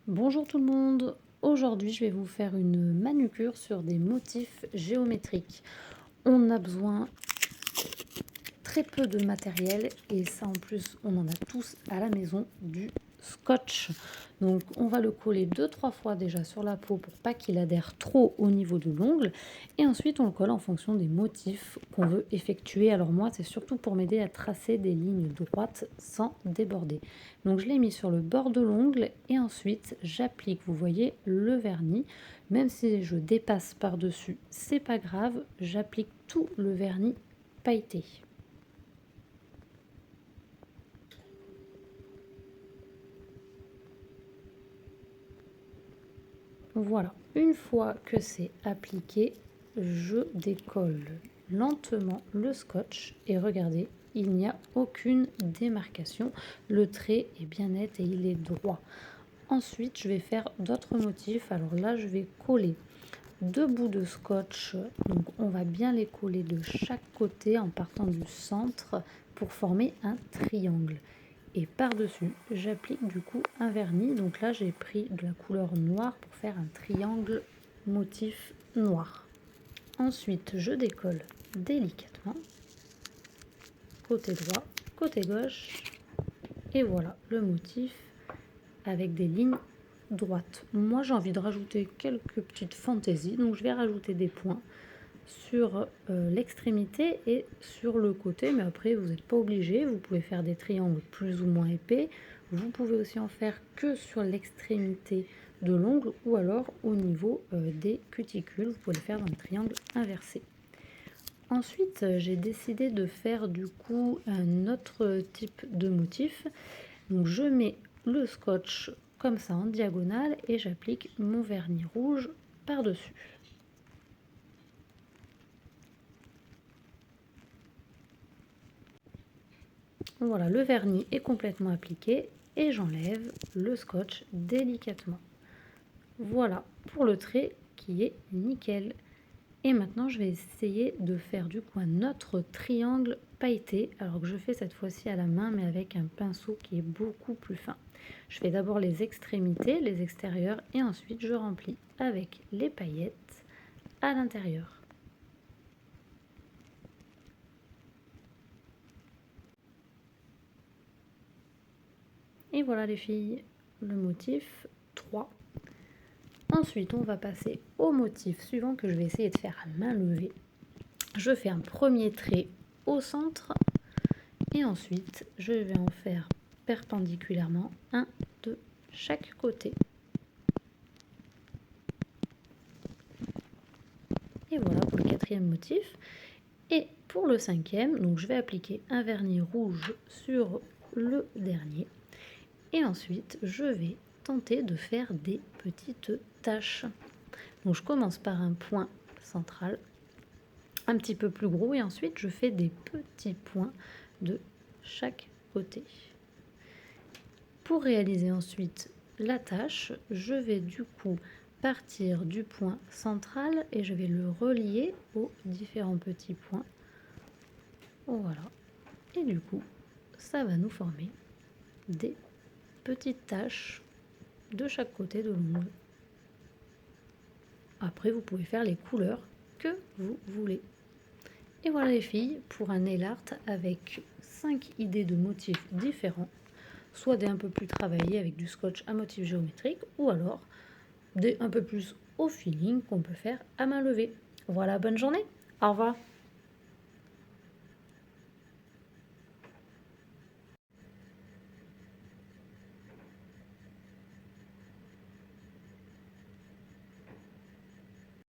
Bonjour tout le monde, aujourd'hui je vais vous faire une manucure sur des motifs géométriques. On a besoin très peu de matériel et ça en plus on en a tous à la maison, du scotch. Donc on va le coller 2-3 fois déjà sur la peau pour pas qu'il adhère trop au niveau de l'ongle et ensuite on le colle en fonction des motifs qu'on veut effectuer. Alors moi c'est surtout pour m'aider à tracer des lignes droites sans déborder. Donc je l'ai mis sur le bord de l'ongle et ensuite j'applique, vous voyez, le vernis. Même si je dépasse par dessus, c'est pas grave, j'applique tout le vernis pailleté. Voilà, une fois que c'est appliqué, je décolle lentement le scotch et regardez, il n'y a aucune démarcation. Le trait est bien net et il est droit. Ensuite, je vais faire d'autres motifs. Alors là, je vais coller deux bouts de scotch. Donc on va bien les coller de chaque côté en partant du centre pour former un triangle. Et par-dessus, j'applique du coup un vernis. Donc là, j'ai pris de la couleur noire pour faire un triangle motif noir. Ensuite, je décolle délicatement, côté droit, côté gauche. Et voilà le motif avec des lignes droites. Moi, j'ai envie de rajouter quelques petites fantaisies. Donc, je vais rajouter des points sur l'extrémité et sur le côté, mais après vous n'êtes pas obligé, vous pouvez faire des triangles plus ou moins épais, vous pouvez aussi en faire que sur l'extrémité de l'ongle ou alors au niveau des cuticules, vous pouvez le faire dans le triangle inversé. Ensuite, j'ai décidé de faire du coup un autre type de motif. Donc je mets le scotch comme ça en diagonale et j'applique mon vernis rouge par-dessus. Voilà, le vernis est complètement appliqué et j'enlève le scotch délicatement. Voilà pour le trait qui est nickel. Et maintenant, je vais essayer de faire du coup un autre triangle pailleté, alors que je fais cette fois-ci à la main, mais avec un pinceau qui est beaucoup plus fin. Je fais d'abord les extrémités, les extérieurs, et ensuite je remplis avec les paillettes à l'intérieur. Et voilà les filles, le motif 3. Ensuite, on va passer au motif suivant que je vais essayer de faire à main levée. Je fais un premier trait au centre et ensuite, je vais en faire perpendiculairement un de chaque côté. Et voilà pour le quatrième motif. Et pour le cinquième, donc je vais appliquer un vernis rouge sur le dernier. Et ensuite, je vais tenter de faire des petites taches. Donc je commence par un point central, un petit peu plus gros, et ensuite je fais des petits points de chaque côté. Pour réaliser ensuite la tâche, je vais du coup partir du point central et je vais le relier aux différents petits points. Voilà. Et du coup, ça va nous former des petites taches de chaque côté de l'ongle. Après, vous pouvez faire les couleurs que vous voulez. Et voilà les filles, pour un nail art avec 5 idées de motifs différents, soit des un peu plus travaillés avec du scotch à motif géométrique, ou alors des un peu plus au feeling qu'on peut faire à main levée. Voilà, bonne journée, au revoir.